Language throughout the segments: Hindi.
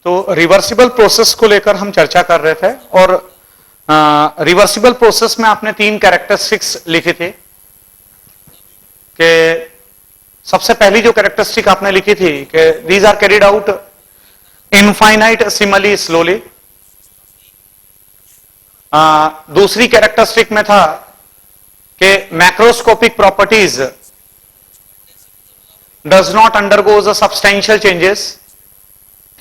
तो रिवर्सिबल प्रोसेस को लेकर हम चर्चा कर रहे थे और रिवर्सिबल प्रोसेस में आपने 3 कैरेक्टरिस्टिक्स लिखे थे कि सबसे पहली जो कैरेक्टरिस्टिक आपने लिखी थी कि these are carried out infinitesimally slowly. दूसरी कैरेक्टरिस्टिक में था कि macroscopic properties does not undergoes substantial changes.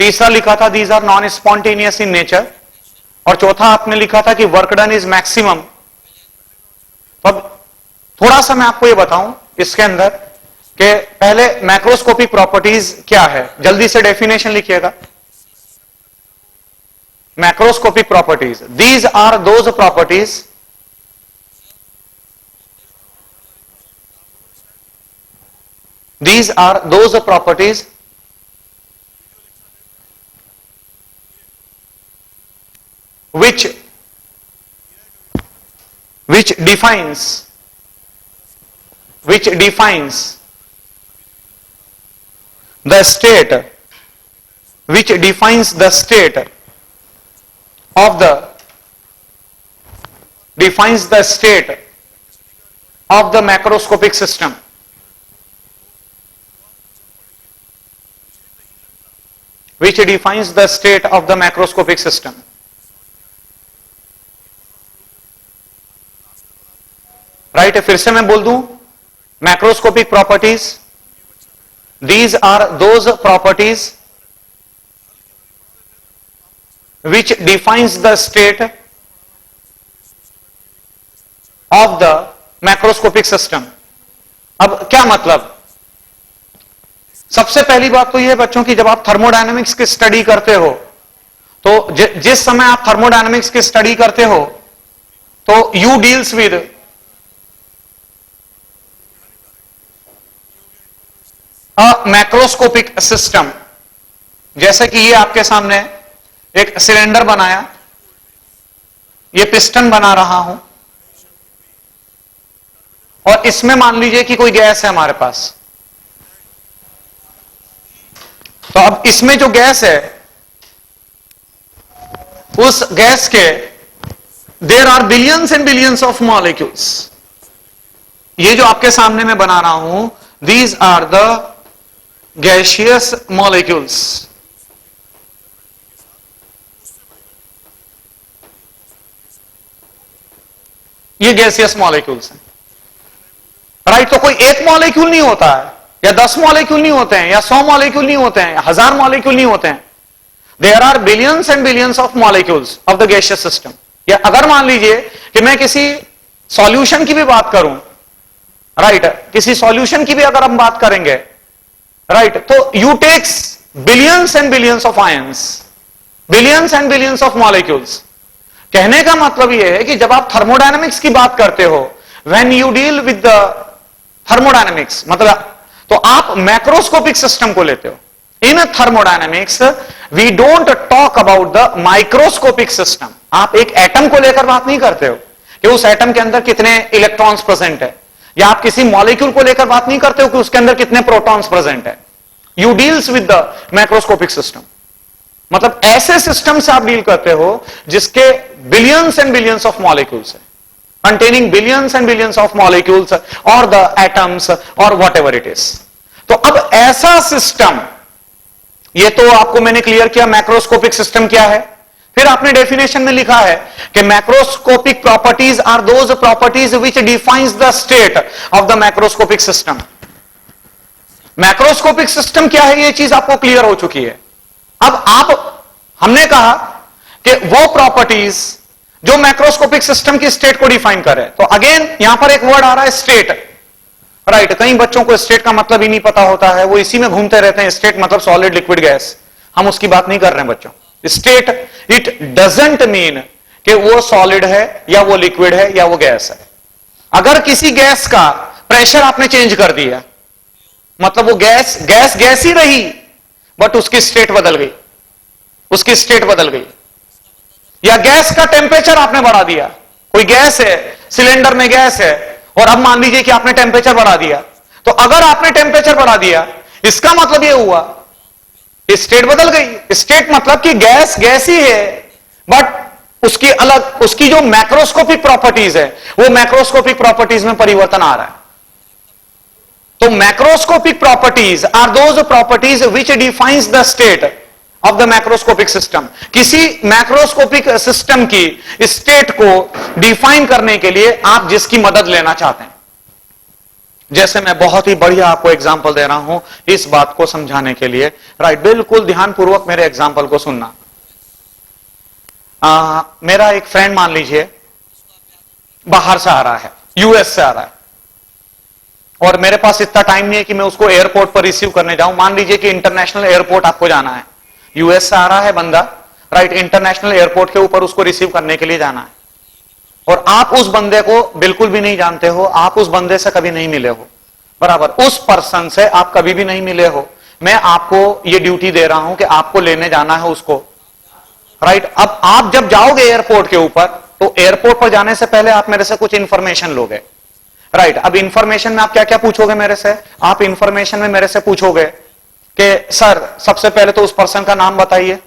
तीसरा लिखा था these are non spontaneous in nature. और चौथा आपने लिखा था कि वर्क डन इज मैक्सिमम। तो अब थोड़ा सा मैं आपको ये बताऊं इसके अंदर कि पहले मैक्रोस्कोपिक प्रॉपर्टीज क्या है, जल्दी से डेफिनेशन लिखिएगा। Macroscopic properties, these are those properties these are those properties which defines the state of the macroscopic system. Which defines the state of the macroscopic system. Right, फिर से मैं बोल दूं, macroscopic properties, these are those properties which defines the state of the macroscopic system. अब क्या मतलब? सबसे पहली बात तो यह बच्चों की, जब आप थर्मोडायनेमिक्स की स्टडी करते हो तो जिस समय आप थर्मोडायनेमिक्स की स्टडी करते हो तो you deals with a macroscopic system. जैसे कि ये आपके सामने एक सिलेंडर बनाया, ये पिस्टन बना रहा हूं और इसमें मान लीजिए कि कोई गैस है हमारे पास। तो अब इसमें जो गैस है, उस गैस के there are billions and billions of molecules. ये जो आपके सामने मैं बना रहा हूं, these are the gaseous molecules. ये गैसियस मॉलिक्यूल्स हैं, राइट। तो कोई एक मॉलिक्यूल नहीं होता है, या 10 मॉलिक्यूल नहीं होते हैं, या 100 मॉलिक्यूल नहीं होते हैं, 1000 मॉलिक्यूल नहीं होते हैं। There are billions and billions of molecules of the gaseous system. या अगर मान लीजिए कि मैं किसी सॉल्यूशन की भी बात करूं, राइट, किसी सॉल्यूशन की भी अगर हम बात करेंगे, राइट, तो you takes billions and billions of ions, billions and billions of molecules. कहने का मतलब यह है कि जब आप थर्मोडायनेमिक्स की बात करते हो, when you deal with the thermodynamics, मतलब तो आप मैक्रोस्कोपिक सिस्टम को लेते हो। In thermodynamics we don't talk about the microscopic system. आप एक एटम को लेकर बात नहीं करते हो कि उस एटम के अंदर कितने इलेक्ट्रॉन्स प्रेजेंट है, या आप किसी मॉलिक्यूल को लेकर बात नहीं करते हो कि उसके अंदर कितने प्रोटॉन्स प्रेजेंट है। You deals with the macroscopic system, मतलब ऐसे सिस्टम से आप डील करते हो जिसके billions and billions of molecules है, containing billions and billions of molecules or the atoms or whatever it is. तो अब ऐसा सिस्टम, ये तो आपको मैंने क्लियर किया मैक्रोस्कोपिक सिस्टम क्या है। फिर आपने डेफिनेशन में लिखा है कि macroscopic properties are those properties which defines the state of the macroscopic system. Macroscopic system क्या है, ये चीज आपको क्लियर हो चुकी है। अब हमने कहा कि वो प्रॉपर्टीज जो मैक्रोस्कोपिक सिस्टम की स्टेट को डिफाइन करे। तो अगेन यहां पर एक वर्ड आ रहा है स्टेट, राइट। कई बच्चों को स्टेट का मतलब ही नहीं पता होता है, वो इसी में घूमते रहते हैं। स्टेट मतलब सॉलिड, लिक्विड, गैस। हम उसकी बात नहीं कर रहे हैं बच्चों। स्टेट इट डजंट मीन कि वो सॉलिड है या वो लिक्विड है या वो गैस है। अगर किसी गैस का प्रेशर आपने चेंज कर दिया, मतलब वो गैस ही रही, बट उसकी स्टेट बदल गई, उसकी स्टेट बदल गई। या गैस का टेम्परेचर आपने बढ़ा दिया, कोई गैस है, सिलेंडर में गैस है, और अब मान लीजिए कि आपने टेम्परेचर बढ़ा दिया। तो अगर आपने टेम्परेचर बढ़ा दिया, इसका मतलब यह हुआ स्टेट बदल गई। स्टेट मतलब कि गैस गैस ही है, बट उसकी अलग, उसकी जो मैक्रोस्कोपिक प्रॉपर्टीज है वो मैक्रोस्कोपिक प्रॉपर्टीज में परिवर्तन आ रहा है। तो macroscopic properties are those properties which defines the state of the macroscopic system. किसी मैक्रोस्कोपिक सिस्टम की स्टेट को डिफाइन करने के लिए आप जिसकी मदद लेना चाहते हैं, जैसे मैं बहुत ही बढ़िया आपको एग्जांपल दे रहा हूं इस बात को समझाने के लिए, राइट, बिल्कुल ध्यानपूर्वक मेरे एग्जांपल को सुनना। मेरा एक फ्रेंड मान लीजिए बाहर से आ रहा है, यूएस से आ रहा है, और मेरे पास इतना टाइम नहीं है कि मैं उसको एयरपोर्ट पर रिसीव करने जाऊं। मान लीजिए कि इंटरनेशनल एयरपोर्ट आपको जाना है, यूएस से आ रहा है बंदा, राइट, इंटरनेशनल एयरपोर्ट के ऊपर उसको रिसीव करने के लिए जाना है, और आप उस बंदे को बिल्कुल भी नहीं जानते हो, आप उस बंदे से कभी नहीं मिले हो, बराबर, उस पर्सन से आप कभी भी नहीं मिले हो। मैं आपको ये ड्यूटी दे रहा हूं कि आपको लेने जाना है उसको, राइट। अब आप जब जाओगे एयरपोर्ट के ऊपर, तो एयरपोर्ट पर जाने से पहले आप मेरे से कुछ इंफॉर्मेशन लोगे, राइट। अब इंफॉर्मेशन में आप क्या क्या पूछोगे मेरे से? आप इंफॉर्मेशन में मेरे से पूछोगे कि सर सबसे पहले तो उस पर्सन का नाम बताइए।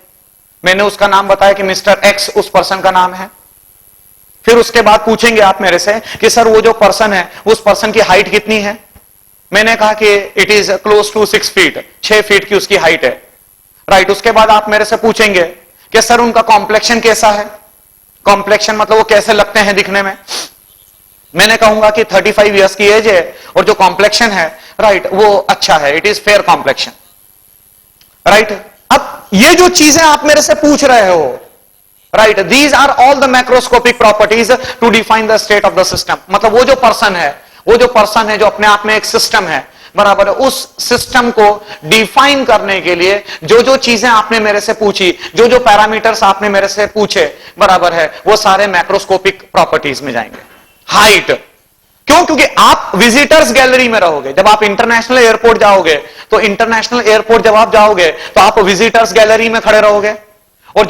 मैंने उसका नाम बताया कि मिस्टर एक्स उस पर्सन का नाम है। फिर उसके बाद पूछेंगे आप मेरे से कि सर वो जो पर्सन है उस पर्सन की हाइट कितनी है? मैंने कहा कि it is close to 6 feet, 6 feet की उसकी हाइट है, राइट। उसके बाद आप मेरे से पूछेंगे कि सर उनका कॉम्प्लेक्शन कैसा है? कॉम्प्लेक्शन मतलब वो कैसे लगते हैं दिखने में? मैंने कहूंगा कि 35 इयर्स की एज है और जो कॉम्प्लेक्शन है, राइट, वो अच्छा है, it is fair complexion, right. अब ये जो चीजें आप मेरे से पूछ रहे हो, right, these are all the macroscopic properties to define the state of the system. मतलब वो जो पर्सन है जो अपने आप में एक सिस्टम है, बराबर है, उस सिस्टम को डिफाइन करने के लिए जो जो चीजें आपने मेरे से पूछी, जो जो पैरामीटर्स आपने मेरे से पूछे, बराबर है, वो सारे मैक्रोस्कोपिक प्रॉपर्टीज में जाएंगे। हाइट क्यों? क्योंकि आप विजिटर्स गैलरी में रहोगे। जब आप इंटरनेशनल एयरपोर्ट जाओगे, तो इंटरनेशनल एयरपोर्ट जब आप जाओगे तो आप विजिटर्स गैलरी में खड़े रहोगे, और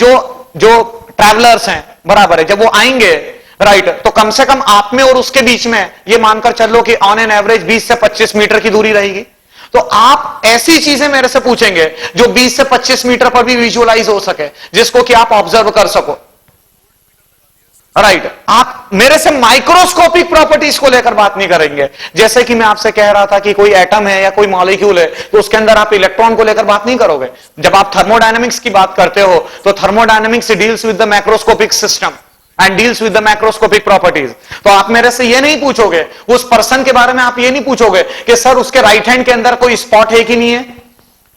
जो ट्रैवलर्स हैं, बराबर है, जब वो आएंगे, राइट, तो कम से कम आप में और उसके बीच में ये मानकर चलो कि ऑन एन एवरेज 20 से 25 मीटर की दूरी रहेगी। तो आप ऐसी चीजें मेरे से पूछेंगे जो 20 से 25 मीटर पर भी विजुअलाइज हो सके, जिसको कि आप ऑब्जर्व कर सको, राइट। आप मेरे से माइक्रोस्कोपिक प्रॉपर्टीज को लेकर बात नहीं करेंगे। जैसे कि मैं आपसे कह रहा था कि कोई एटम है या कोई मॉलिक्यूल है, तो उसके अंदर आप इलेक्ट्रॉन को लेकर बात नहीं करोगे। जब आप थर्मोडायनेमिक्स की बात करते हो, तो thermodynamics deals with the macroscopic system and deals with the macroscopic properties. तो आप मेरे से ये नहीं पूछोगे, उस पर्सन के बारे में आप ये नहीं पूछोगे कि सर उसके राइट हैंड के अंदर कोई स्पॉट है कि नहीं है,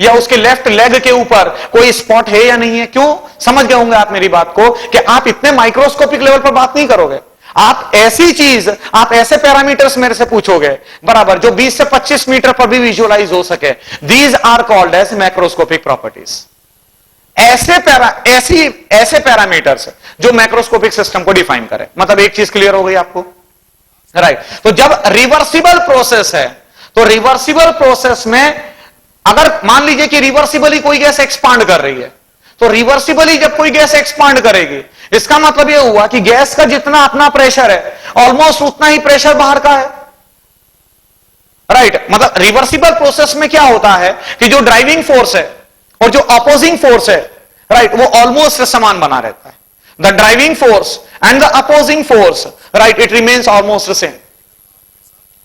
या उसके लेफ्ट लेग के ऊपर कोई स्पॉट है या नहीं है। क्यों? समझ गए होंगे आप मेरी बात को कि आप इतने माइक्रोस्कोपिक लेवल पर बात नहीं करोगे। आप ऐसी चीज, आप ऐसे पैरामीटर्स मेरे से पूछोगे, बराबर, जो 20 से 25 मीटर पर भी विजुअलाइज हो सके। These are called as macroscopic properties. ऐसे पैरामीटर्स जो मैक्रोस्कोपिक सिस्टम को डिफाइन करे। मतलब एक चीज क्लियर हो गई आपको, राइट। तो जब रिवर्सिबल प्रोसेस है, तो रिवर्सिबल प्रोसेस में अगर मान लीजिए कि रिवर्सिबली कोई गैस एक्सपांड कर रही है, तो रिवर्सिबली जब कोई गैस एक्सपांड करेगी, इसका मतलब यह हुआ कि गैस का जितना अपना प्रेशर है, ऑलमोस्ट उतना ही प्रेशर बाहर का है, राइट। मतलब रिवर्सिबल प्रोसेस में क्या होता है कि जो ड्राइविंग फोर्स है और जो अपोजिंग फोर्स है, राइट, वो ऑलमोस्ट समान बना रहता है। The driving force and the opposing force, right, it remains almost same.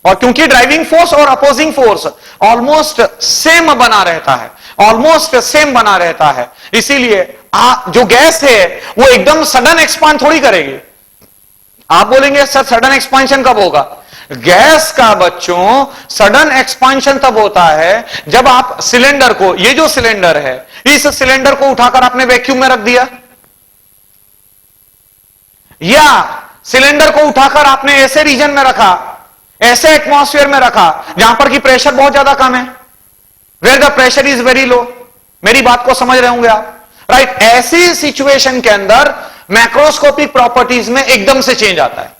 और क्योंकि ड्राइविंग फोर्स और अपोजिंग फोर्स ऑलमोस्ट सेम बना रहता है, ऑलमोस्ट सेम बना रहता है, इसीलिए जो गैस है वो एकदम सडन एक्सपांड थोड़ी करेगी। आप बोलेंगे सर सडन एक्सपांशन कब होगा? गैस का बच्चों सडन एक्सपांशन तब होता है जब आप सिलेंडर को, ये जो सिलेंडर है, इस सिलेंडर को उठाकर आपने वैक्यूम में रख दिया, या सिलेंडर को उठाकर आपने ऐसे रीजन में रखा, ऐसे एटमॉस्फेयर में रखा जहां पर कि प्रेशर बहुत ज्यादा कम है, where the pressure is very low. मेरी बात को समझ रहे होंगे आप, राइट। ऐसी सिचुएशन के अंदर मैक्रोस्कोपिक प्रॉपर्टीज में एकदम से चेंज आता है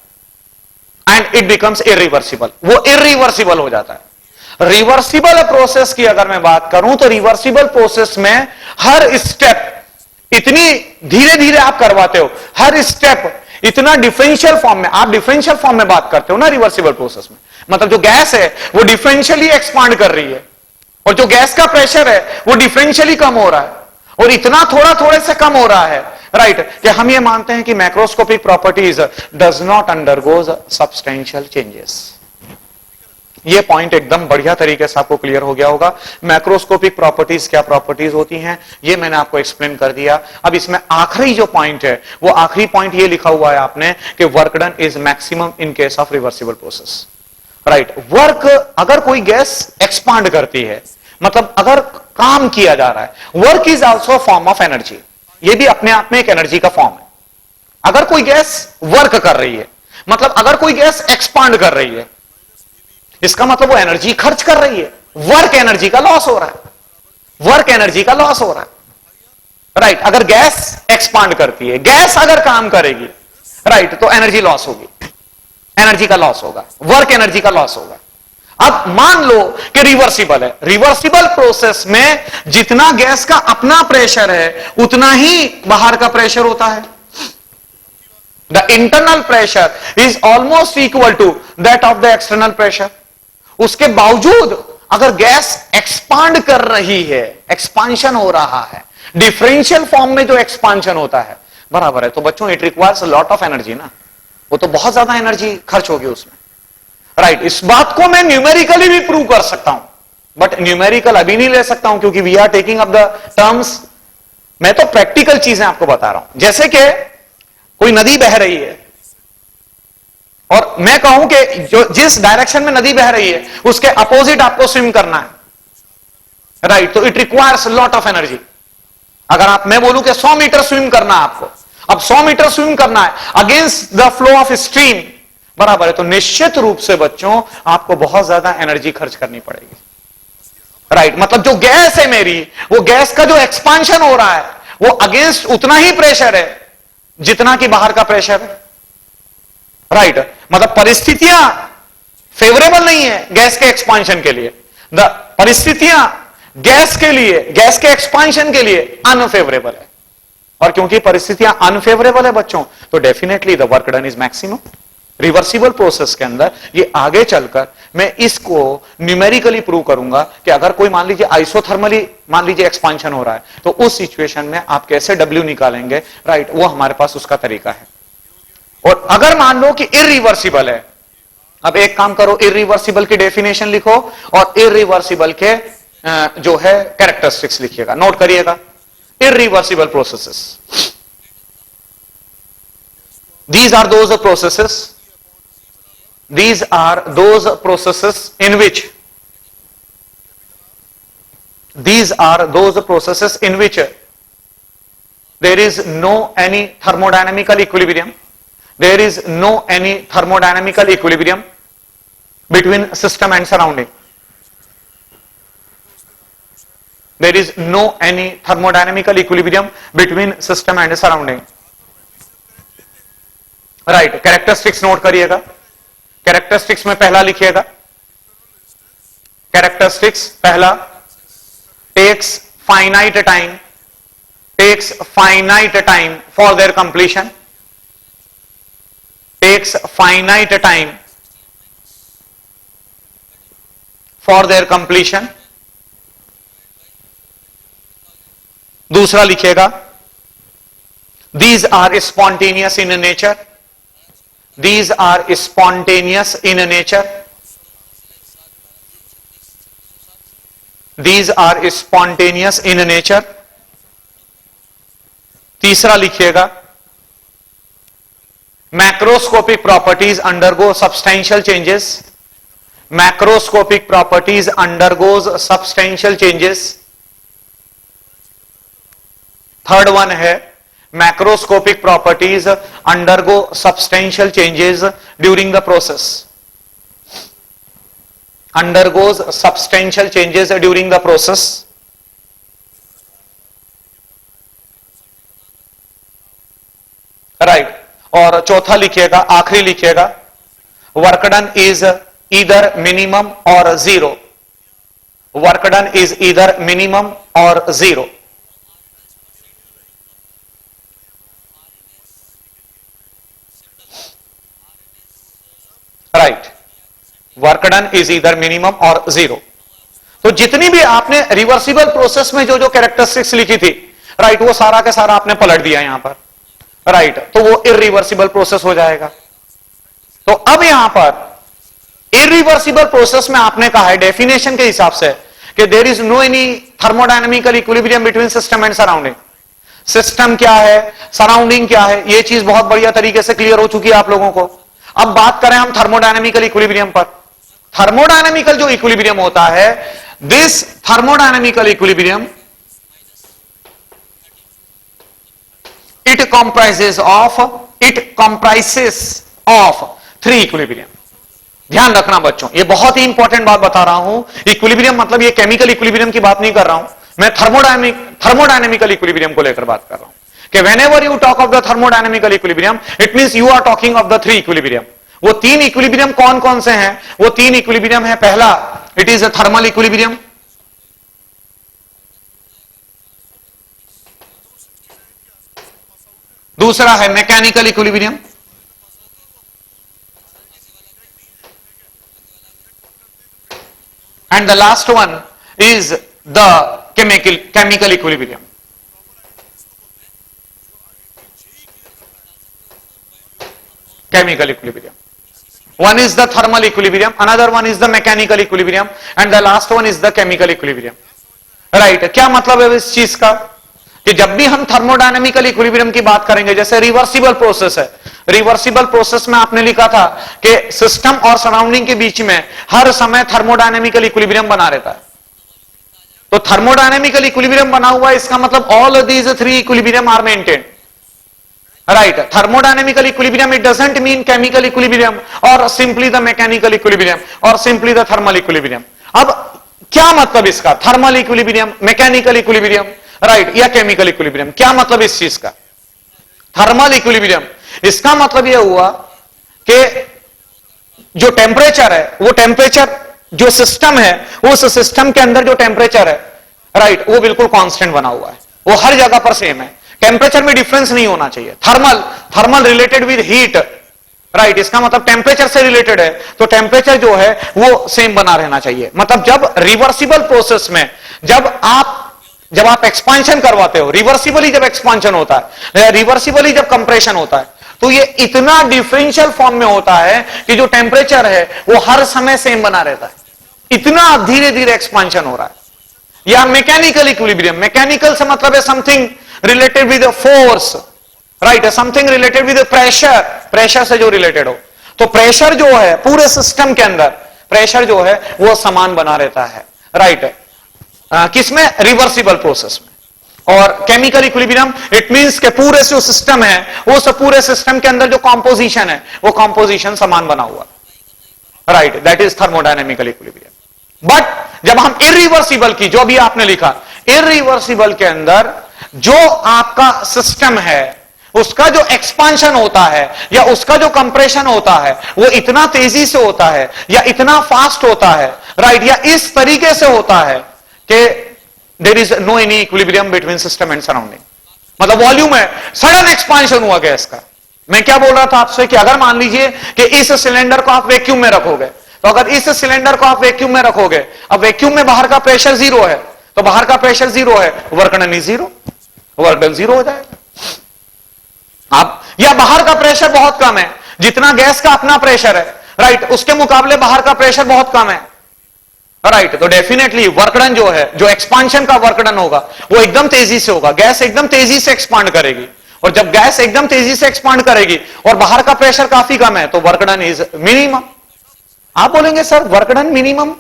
एंड इट बिकम्स इरिवर्सिबल, वो इरिवर्सिबल हो जाता है। रिवर्सिबल प्रोसेस की अगर मैं बात करूं, तो रिवर्सिबल प्रोसेस में हर स्टेप इतनी धीरे धीरे आप करवाते हो, हर स्टेप इतना डिफरेंशियल फॉर्म में, आप डिफरेंशियल फॉर्म में बात करते हो ना रिवर्सिबल प्रोसेस में। मतलब जो गैस है वो डिफरेंशियली एक्सपांड कर रही है, और जो गैस का प्रेशर है वो डिफरेंशियली कम हो रहा है, और इतना थोड़ा थोड़े से कम हो रहा है, राइट, कि हम ये मानते हैं कि macroscopic properties does not undergoes substantial changes. ये पॉइंट एकदम बढ़िया तरीके से आपको क्लियर हो गया होगा। मैक्रोस्कोपिक प्रॉपर्टीज क्या प्रॉपर्टीज होती हैं, ये मैंने आपको एक्सप्लेन कर दिया। अब इसमें आखिरी जो पॉइंट है, वो आखिरी पॉइंट ये लिखा हुआ है आपने कि work done is maximum in case of reversible process, right. Work, अगर कोई गैस एक्सपांड करती है, मतलब अगर काम किया जा रहा है, work is also form of energy, ये भी अपने आप में एक एनर्जी का फॉर्म है। अगर कोई गैस वर्क कर रही है, मतलब अगर कोई गैस एक्सपांड कर रही है, इसका मतलब वो एनर्जी खर्च कर रही है, वर्क एनर्जी का लॉस हो रहा है, वर्क एनर्जी का लॉस हो रहा है, राइट। अगर गैस एक्सपांड करती है, गैस अगर काम करेगी, राइट, तो एनर्जी लॉस होगी, एनर्जी का लॉस होगा, वर्क एनर्जी का लॉस होगा। अब मान लो कि रिवर्सिबल है, रिवर्सिबल प्रोसेस में जितना गैस का अपना प्रेशर है उतना ही बाहर का प्रेशर होता है। The internal pressure is almost equal to that of the external pressure. उसके बावजूद अगर गैस एक्सपांड कर रही है, एक्सपांशन हो रहा है, डिफरेंशियल फॉर्म में जो एक्सपांशन होता है, बराबर है, तो बच्चों it requires lot of energy ना, वो तो बहुत ज्यादा एनर्जी खर्च होगी उसमें, राइट। इस बात को मैं न्यूमेरिकली भी प्रूव कर सकता हूं, बट न्यूमेरिकल अभी नहीं ले सकता हूं क्योंकि we are taking up the terms. मैं तो प्रैक्टिकल चीजें आपको बता रहा हूं। जैसे कि कोई नदी बह रही है और मैं कहूं कि जो जिस डायरेक्शन में नदी बह रही है उसके अपोजिट आपको स्विम करना है, राइट, तो it requires lot of energy. अगर मैं बोलूं कि 100 मीटर स्विम करना है आपको, अब 100 मीटर स्विम करना है against the flow of stream, बराबर है, तो निश्चित रूप से बच्चों आपको बहुत ज्यादा एनर्जी खर्च करनी पड़ेगी, राइट। मतलब जो गैस है मेरी, वो गैस का जो एक्सपांशन हो रहा है वो अगेंस्ट उतना ही प्रेशर है जितना कि बाहर का प्रेशर है, राइट। मतलब परिस्थितियां फेवरेबल नहीं है गैस के एक्सपांशन के लिए, द परिस्थितियां गैस के लिए, गैस के एक्सपांशन के लिए अनफेवरेबल है, और क्योंकि परिस्थितियां अनफेवरेबल है बच्चों, तो definitely the work done is maximum. Reversible process के अंदर ये आगे चलकर मैं इसको न्यूमेरिकली प्रूव करूंगा कि अगर कोई मान लीजिए आइसोथर्मली मान लीजिए एक्सपांशन हो रहा है, तो उस सिचुएशन में आप कैसे W निकालेंगे, राइट, वो हमारे पास उसका तरीका है। और अगर मान लो कि इरिवर्सिबल है, अब एक काम करो, इरिवर्सिबल की डेफिनेशन लिखो और इरिवर्सिबल के जो है कैरेक्टरिस्टिक्स लिखिएगा, नोट करिएगा। Irreversible processes, these are those processes, these are those processes in which, these are those processes in which there is no any thermodynamical equilibrium, there is no any thermodynamical equilibrium between system and surrounding, there is no any thermodynamical equilibrium between system and surrounding, राइट। कैरेक्टरिस्टिक्स नोट करिएगा, कैरेक्टरिस्टिक्स में पहला लिखिएगा, कैरेक्टरिस्टिक्स पहला, takes finite time, takes finite time for their completion, takes finite time for their completion. दूसरा लिखिएगा, these are spontaneous in nature, these are spontaneous in nature, these are spontaneous in nature। तीसरा लिखिएगा, macroscopic properties undergo substantial changes, macroscopic properties undergoes substantial changes। Third one है, macroscopic properties undergo substantial changes during the process, undergoes substantial changes during the process। Right, और चौथा लिखिएगा, आखिरी लिखिएगा, work done is either minimum और zero, work done is either minimum और zero. Right, work done is either minimum और जीरो। तो जितनी भी आपने रिवर्सिबल प्रोसेस में जो जो कैरेक्टरिस्टिक्स लिखी थी, राइट, वो सारा का सारा आपने पलट दिया यहां पर, राइट, तो वो इरिवर्सिबल प्रोसेस हो जाएगा। तो अब यहां पर इरिवर्सिबल प्रोसेस में आपने कहा है डेफिनेशन के हिसाब से कि there is no any thermodynamical equilibrium between system and surrounding. System क्या है, सराउंडिंग क्या है, ये चीज बहुत बढ़िया तरीके से क्लियर हो चुकी है आप लोगों को। अब बात करें हम थर्मोडायनेमिकल इक्विलिब्रियम पर। थर्मोडायनेमिकल जो इक्विलिब्रियम होता है, this thermodynamical equilibrium it comprises of three equilibrium। ध्यान रखना बच्चों, ये बहुत ही इंपॉर्टेंट बात बता रहा हूं। इक्विलिब्रियम मतलब ये केमिकल इक्विलिब्रियम की बात नहीं कर रहा हूं मैं, थर्मोडायनेमिकल इक्विलिब्रियम को लेकर बात कर रहा हूं कि whenever you talk of the thermodynamical equilibrium it means you are talking of the three equilibrium। वो तीन इक्विलिब्रियम कौन कौन से हैं? वो तीन इक्विलिब्रियम है, पहला it is a thermal equilibrium, दूसरा है mechanical equilibrium, and the last one is the chemical equilibrium. Chemical equilibrium, one is the thermal equilibrium, another one is the mechanical equilibrium, and the last one is the chemical equilibrium। Right, क्या मतलब है इस चीज का कि जब भी हम थर्मोडायनेमिकल इक्विलिब्रियम की बात करेंगे, जैसे रिवर्सिबल प्रोसेस है, रिवर्सिबल प्रोसेस में आपने लिखा था कि सिस्टम और सराउंडिंग के बीच में हर समय थर्मोडायनेमिकल इक्विलिब्रियम बना रहता है। तो थर्मोडायनेमिकल इक्विलिब्रियम बना हुआ है, इसका मतलब all these three equilibrium are maintained. Right, thermodynamical equilibrium it doesn't mean chemical equilibrium or simply the mechanical equilibrium or simply the thermal equilibrium। अब क्या मतलब इसका, thermal equilibrium, mechanical equilibrium, right, या केमिकल इक्विलिब्रियम, क्या मतलब इस चीज का? थर्मल इक्विलिब्रियम, इसका मतलब यह हुआ कि जो टेम्परेचर है, वो टेम्परेचर जो सिस्टम है, उस सिस्टम के अंदर जो टेम्परेचर है, राइट, वो बिल्कुल कांस्टेंट बना हुआ है, वो हर जगह पर सेम है, टेम्परेचर में डिफरेंस नहीं होना चाहिए। Thermal related with heat, right, इसका मतलब टेम्परेचर से रिलेटेड है, तो टेम्परेचर जो है वो सेम बना रहना चाहिए। मतलब जब रिवर्सिबल प्रोसेस में जब आप एक्सपांशन करवाते हो, रिवर्सिबली जब एक्सपांशन होता है, रिवर्सिबली जब कंप्रेशन होता है, तो ये इतना डिफरेंशियल फॉर्म में होता है कि जो टेम्परेचर है वो हर समय सेम बना रहता है, इतना धीरे धीरे एक्सपांशन हो रहा है। या मैकेनिकल इक्विलिब्रियम, मैकेनिकल से मतलब है something related with force, right, something related with pressure, pressure से जो रिलेटेड हो। तो प्रेशर जो है पूरे सिस्टम के अंदर, प्रेशर जो है वो समान बना रहता है, राइट, किसमें? रिवर्सिबल प्रोसेस में। और केमिकल इक्विलिब्रियम इट मींस के पूरे जो सिस्टम है, उस पूरे सिस्टम के अंदर जो कॉम्पोजिशन है, वो कॉम्पोजिशन समान बना हुआ, right, that is thermodynamical equilibrium. But जब हम इरिवर्सिबल की, जो भी आपने लिखा, इरिवर्सिबल के अंदर जो आपका सिस्टम है, उसका जो एक्सपांशन होता है या उसका जो कंप्रेशन होता है, वो इतना तेजी से होता है या इतना फास्ट होता है, राइट, या इस तरीके से होता है कि there is no any equilibrium between system and surrounding. मतलब वॉल्यूम है, सडन एक्सपांशन हुआ गैस का। मैं क्या बोल रहा था आपसे कि अगर मान लीजिए कि इस सिलेंडर को आप वैक्यूम में रखोगे, तो अगर इस सिलेंडर को आप वैक्यूम में रखोगे, अब वैक्यूम में बाहर का प्रेशर जीरो है, तो बाहर का प्रेशर जीरो है, work done zero, work done zero हो जाएगा। आप या बाहर का प्रेशर बहुत कम है, जितना गैस का अपना प्रेशर है, राइट, उसके मुकाबले बाहर का प्रेशर बहुत कम है, राइट, तो डेफिनेटली वर्क डन जो है, जो एक्सपांशन का वर्क डन होगा, वो एकदम तेजी से होगा। गैस एकदम तेजी से एक्सपांड करेगी, और जब गैस एकदम तेजी से एक्सपांड करेगी और बाहर का प्रेशर काफी कम है, तो वर्क डन इज मिनिमम। आप बोलेंगे सर वर्क डन मिनिमम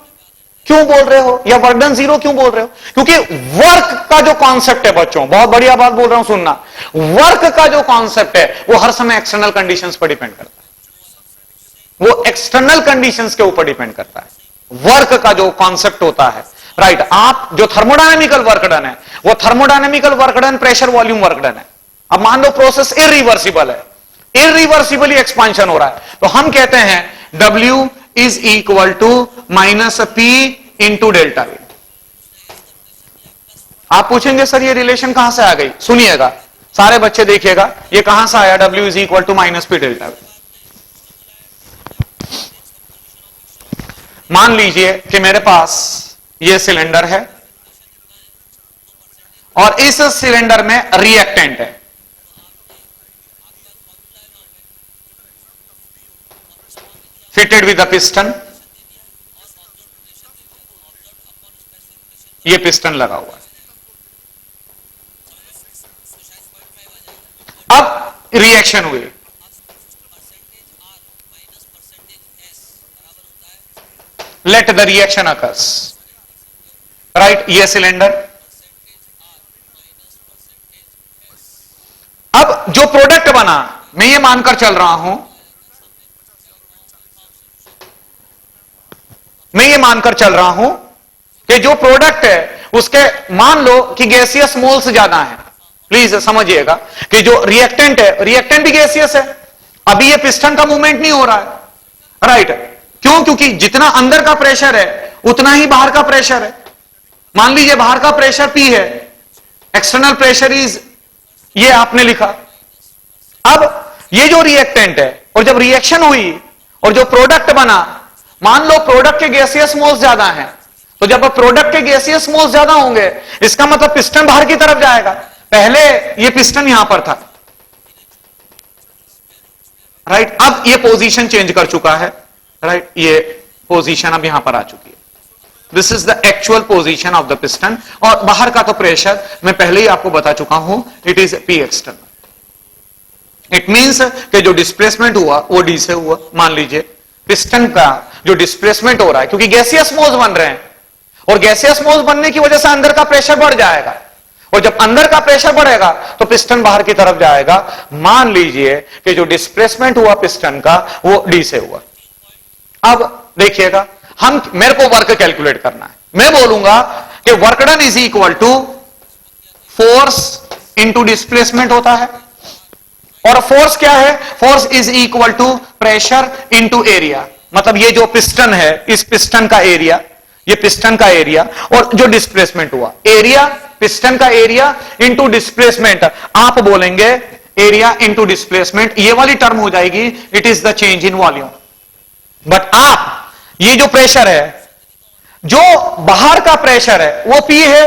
क्यों बोल रहे हो, या वर्क डन जीरो क्यों बोल रहे हो? क्योंकि वर्क का जो कॉन्सेप्ट है बच्चों, बहुत बढ़िया बात बोल रहा हूं सुनना, वर्क का जो कॉन्सेप्ट है वो हर समय एक्सटर्नल कंडीशंस पर डिपेंड करता है, वो एक्सटर्नल कंडीशंस के ऊपर डिपेंड करता है। वर्क का जो कॉन्सेप्ट होता है, राइट, आप जो थर्मोडायनेमिकल वर्क डन है, वो thermodynamical work done pressure volume work done है। अब मान लो प्रोसेस इरिवर्सिबल है, इरिवर्सिबली एक्सपांशन हो रहा है, तो हम कहते हैं W is equal to minus P into delta V. आप पूछेंगे सर ये रिलेशन कहां से आ गई? सुनिएगा सारे बच्चे, देखिएगा ये कहां से आया, W is equal to minus P delta V. मान लीजिए कि मेरे पास ये सिलेंडर है और इस सिलेंडर में रिएक्टेंट है। फिटेड विद द पिस्टन, ये पिस्टन लगा हुआ है। अब रिएक्शन हुई, let the reaction occurs, right. ये सिलेंडर, अब जो प्रोडक्ट बना, मैं ये मानकर चल रहा हूं, मैं ये मानकर चल रहा हूं कि जो प्रोडक्ट है उसके, मान लो कि गैसियस मोल्स ज्यादा है, प्लीज समझिएगा कि जो रिएक्टेंट है, रिएक्टेंट भी गैसियस है। अभी ये पिस्टन का मूवमेंट नहीं हो रहा है, राइट। क्यों? क्योंकि जितना अंदर का प्रेशर है उतना ही बाहर का प्रेशर है। मान लीजिए बाहर का प्रेशर P है, एक्सटर्नल प्रेशर इज, ये आपने लिखा। अब ये जो रिएक्टेंट है और जब रिएक्शन हुई और जो प्रोडक्ट बना, मान लो प्रोडक्ट के गैसियस मोल्स ज्यादा हैं, तो जब प्रोडक्ट के गैसियस मोल्स ज्यादा होंगे इसका मतलब पिस्टन बाहर की तरफ जाएगा। पहले ये पिस्टन यहां पर था, राइट। अब ये पोजीशन चेंज कर चुका है, राइट। ये पोजीशन अब यहां पर आ चुकी है। This is the actual position of the piston. और बाहर का तो प्रेशर मैं पहले ही आपको बता चुका हूं, it is P external. It means कि जो डिस्प्लेसमेंट हुआ वो D से हुआ। मान लीजिए पिस्टन का जो डिस्प्लेसमेंट हो रहा है, क्योंकि गैसियस मोल्स बन रहे हैं और गैसियस मोल्स बनने की वजह से अंदर का प्रेशर बढ़ जाएगा, और जब अंदर का प्रेशर बढ़ेगा तो पिस्टन बाहर की तरफ जाएगा। मान लीजिए कि जो डिस्प्लेसमेंट हुआ पिस्टन का वो D से हुआ। अब देखिएगा, मेरे को वर्क कैलकुलेट करना है। मैं बोलूंगा कि work done is equal to force into displacement होता है, और फोर्स क्या है? Force is equal to pressure into area. मतलब ये जो पिस्टन है, इस पिस्टन का एरिया, ये पिस्टन का एरिया, और जो डिस्प्लेसमेंट हुआ, एरिया पिस्टन का एरिया इंटू डिस्प्लेसमेंट। आप बोलेंगे एरिया इंटू डिस्प्लेसमेंट, ये वाली टर्म हो जाएगी it is the change in volume. But आप ये जो प्रेशर है, जो बाहर का प्रेशर है वो P है,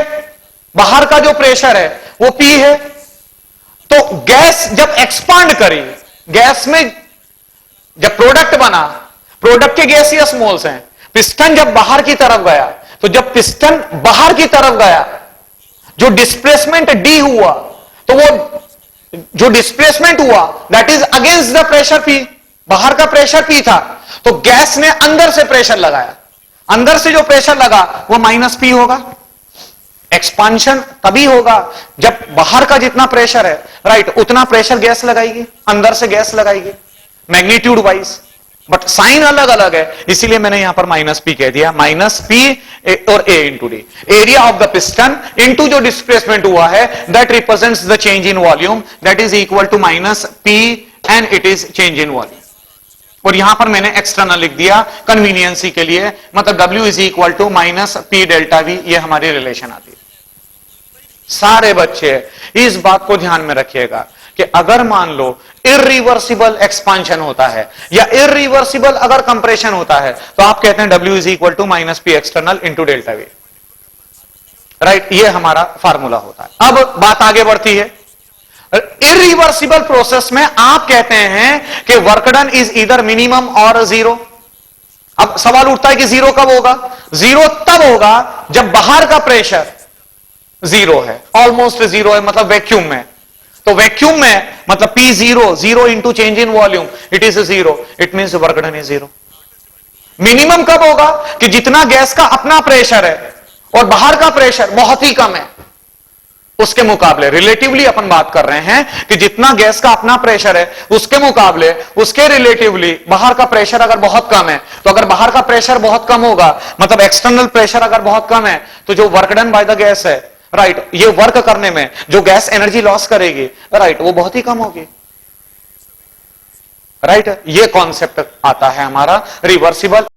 बाहर का जो प्रेशर है वो P है। तो गैस जब एक्सपांड करी, गैस में जब प्रोडक्ट बना, प्रोडक्ट के गैसियस मोल्स हैं, पिस्टन जब बाहर की तरफ गया, तो जब पिस्टन बाहर की तरफ गया, जो डिस्प्लेसमेंट D हुआ, तो वो जो डिस्प्लेसमेंट हुआ that is against the pressure P। बाहर का प्रेशर P था, तो गैस ने अंदर से प्रेशर लगाया, अंदर से जो प्रेशर लगा वो -P होगा। एक्सपांशन तभी होगा जब बाहर का जितना प्रेशर है, राइट, उतना प्रेशर गैस लगाएगी, अंदर से गैस लगाएगी, मैग्नीट्यूड वाइज। बट साइन अलग अलग है, इसीलिए मैंने यहां पर -P कह दिया। -P और A into D, area of the piston into जो डिस्प्लेसमेंट हुआ है, that represents the change in volume, that is equal to -P and it is change in volume. और यहां पर मैंने एक्सटर्नल लिख दिया कन्वीनियंसी के लिए, मतलब W is equal to -P delta V, ये हमारी रिलेशन आती है। सारे बच्चे इस बात को ध्यान में रखिएगा कि अगर मान लो इरिवर्सिबल एक्सपांशन होता है या इरिवर्सिबल अगर कंप्रेशन होता है, तो आप कहते हैं W is equal to -P external into delta V, right. ये हमारा फार्मूला होता है। अब बात आगे बढ़ती है, इरिवर्सिबल प्रोसेस में आप कहते हैं कि work done is either minimum और जीरो। अब सवाल उठता है कि जीरो कब होगा? जीरो तब होगा जब बाहर का प्रेशर जीरो है, ऑलमोस्ट जीरो है, मतलब वैक्यूम में। तो वैक्यूम में मतलब P zero, zero into change in volume, it is zero, it means work done is zero. Minimum कब होगा? कि जितना गैस का अपना प्रेशर है और बाहर का प्रेशर बहुत ही कम है, उसके मुकाबले रिलेटिवली अपन बात कर रहे हैं कि जितना गैस का अपना प्रेशर है उसके मुकाबले, उसके रिलेटिवली बाहर का प्रेशर अगर बहुत कम है, तो अगर बाहर का प्रेशर बहुत कम होगा, मतलब एक्सटर्नल प्रेशर अगर बहुत कम है, तो जो work done by the gas है, राइट, ये वर्क करने में जो गैस एनर्जी लॉस करेगी, राइट, वो बहुत ही कम होगी, राइट। ये कॉन्सेप्ट आता है हमारा रिवर्सिबल